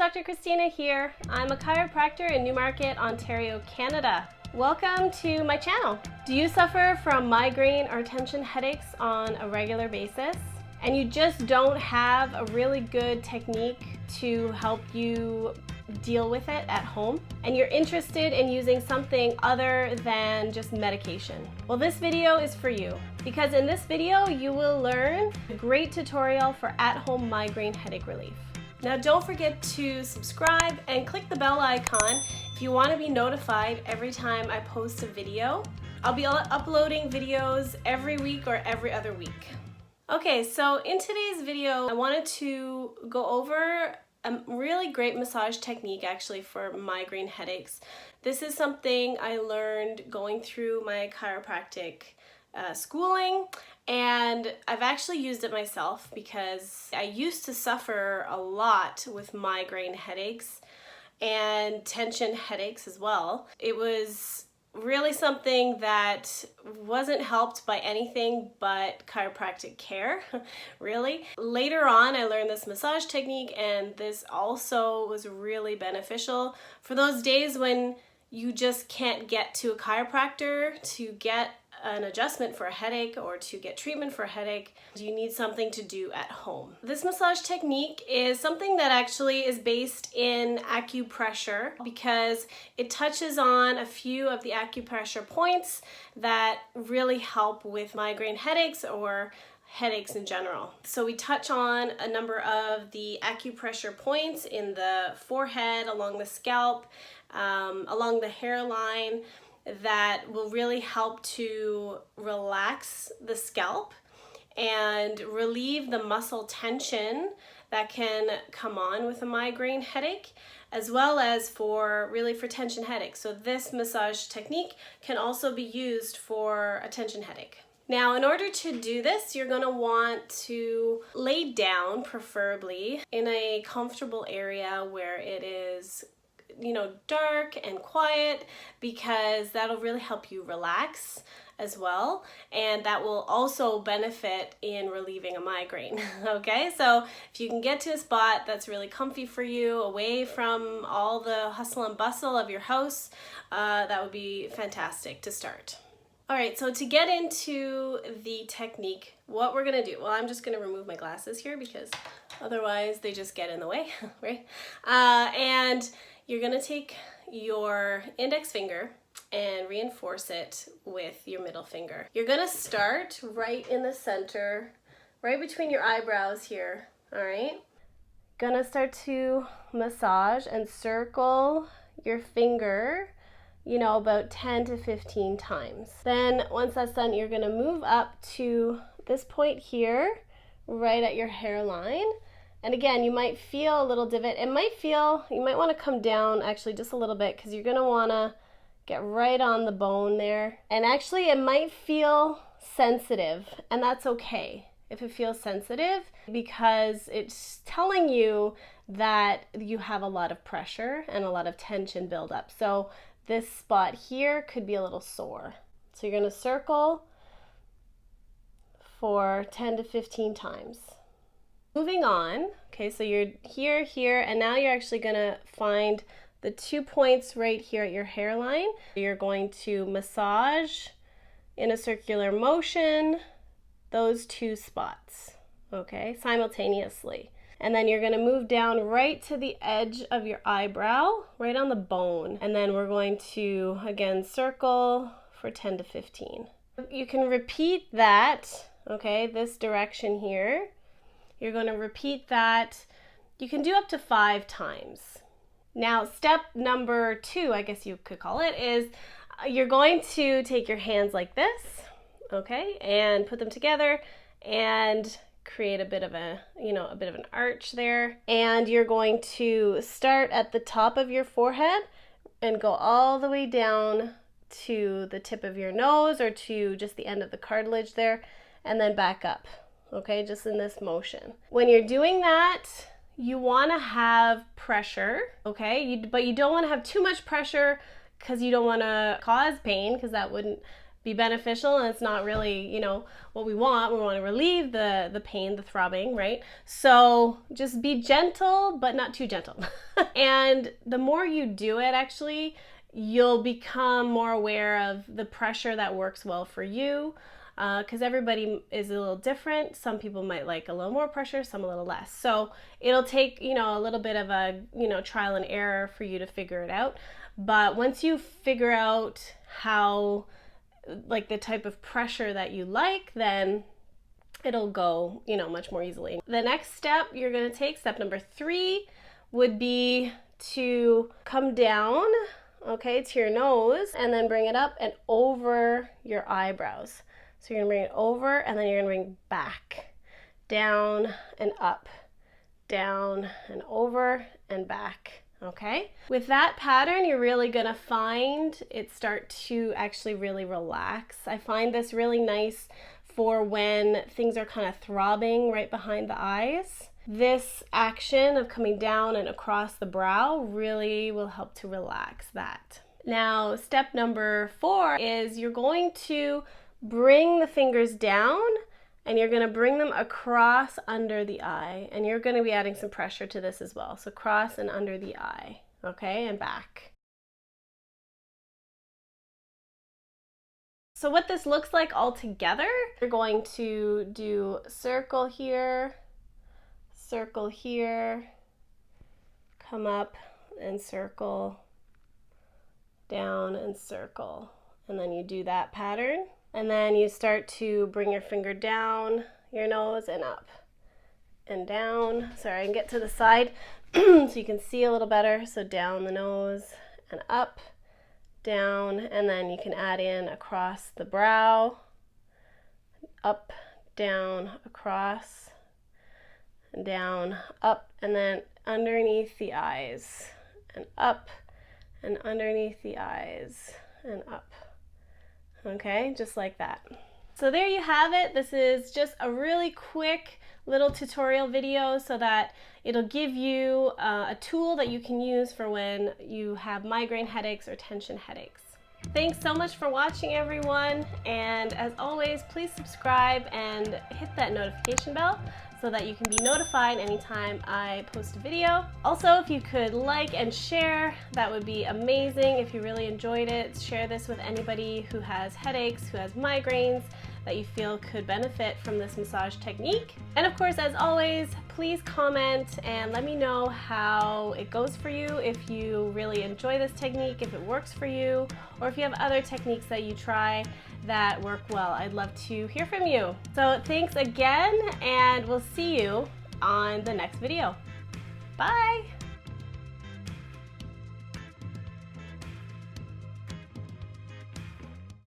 Dr. Kristina here. I'm a chiropractor in Newmarket, Ontario, Canada. Welcome to my channel. Do you suffer from migraine or tension headaches on a regular basis? And you just don't have a really good technique to help you deal with it at home? And you're interested in using something other than just medication? Well, this video is for you, because in this video you will learn a great tutorial for at-home migraine headache relief. Now don't forget to subscribe and click the bell icon if you want to be notified every time I post a video. I'll be uploading videos every week or every other week. Okay, so in today's video I wanted to go over a really great massage technique actually for migraine headaches. This is something I learned going through my chiropractic schooling, and I've actually used it myself because I used to suffer a lot with migraine headaches and tension headaches as well. It was really something that wasn't helped by anything but chiropractic care, really. Later on, I learned this massage technique, and this also was really beneficial for those days when you just can't get to a chiropractor to get an adjustment for a headache or to get treatment for a headache. You need something to do at home. This massage technique is something that actually is based in acupressure because it touches on a few of the acupressure points that really help with migraine headaches or headaches in general. So we touch on a number of the acupressure points in the forehead, along the scalp, along the hairline, that will really help to relax the scalp and relieve the muscle tension that can come on with a migraine headache, as well as for tension headaches. So this massage technique can also be used for a tension headache. Now, in order to do this, you're going to want to lay down, preferably in a comfortable area where it is dark and quiet, because that'll really help you relax as well, and that will also benefit in relieving a migraine. Okay, so if you can get to a spot that's really comfy for you, away from all the hustle and bustle of your house, that would be fantastic to start. All right, so to get into the technique, what we're gonna do, well, I'm just gonna remove my glasses here because otherwise they just get in the way, right? And you're gonna take your index finger and reinforce it with your middle finger. You're gonna start right in the center, right between your eyebrows here, all right? Gonna start to massage and circle your finger, about 10 to 15 times. Then once that's done, you're gonna move up to this point here, right at your hairline. And again, you might feel a little divot. You might want to come down actually just a little bit, because you're going to want to get right on the bone there. And actually it might feel sensitive, and that's okay if it feels sensitive, because it's telling you that you have a lot of pressure and a lot of tension buildup. So this spot here could be a little sore. So you're going to circle for 10 to 15 times. Moving on, okay, so you're here, and now you're actually gonna find the 2 points right here at your hairline. You're going to massage in a circular motion those 2 spots, okay, simultaneously. And then you're gonna move down right to the edge of your eyebrow, right on the bone. And then we're going to, again, circle for 10 to 15. You can repeat that, okay, this direction here. You're going to repeat that. You can do up to 5 times. Now, step number 2, I guess you could call it, is you're going to take your hands like this, okay, and put them together and create a bit of an arch there. And you're going to start at the top of your forehead and go all the way down to the tip of your nose, or to just the end of the cartilage there, and then back up. Okay, just in this motion. When you're doing that, you want to have pressure, okay? But you don't want to have too much pressure, because you don't want to cause pain, because that wouldn't be beneficial, and it's not really, you know, what we want. We want to relieve the pain, the throbbing, right? So just be gentle, but not too gentle. And the more you do it, actually, you'll become more aware of the pressure that works well for you, because everybody is a little different. Some people might like a little more pressure, some a little less. So it'll take, you know, a little bit of a, you know, trial and error for you to figure it out. But once you figure out how, like, the type of pressure that you like, then it'll go, you know, much more easily. The next step you're going to take, step number 3, would be to come down, okay, to your nose, and then bring it up and over your eyebrows. So you're gonna bring it over, and then you're gonna bring back, down and up, down and over and back, okay? With that pattern, you're really gonna find it start to actually really relax. I find this really nice for when things are kind of throbbing right behind the eyes. This action of coming down and across the brow really will help to relax that. Now, step number 4 is you're going to bring the fingers down, and you're going to bring them across under the eye, and you're going to be adding some pressure to this as well. So cross and under the eye, okay, and back. So what this looks like all together, you're going to do circle here, come up and circle, down and circle, and then you do that pattern. And then you start to bring your finger down your nose and up and down. Sorry, I can get to the side so you can see a little better. So down the nose and up, down, and then you can add in across the brow, up, down, across, and down, up, and then underneath the eyes, and up, and underneath the eyes, and up. Okay, just like that. So there you have it. This is just a really quick little tutorial video so that it'll give you a tool that you can use for when you have migraine headaches or tension headaches. Thanks so much for watching, everyone, and as always, please subscribe and hit that notification bell so that you can be notified anytime I post a video. Also, if you could like and share, that would be amazing. If you really enjoyed it, share this with anybody who has headaches, who has migraines, that you feel could benefit from this massage technique. And of course, as always, please comment and let me know how it goes for you, if you really enjoy this technique, if it works for you, or if you have other techniques that you try that work well. I'd love to hear from you. So thanks again, and we'll see you on the next video. Bye!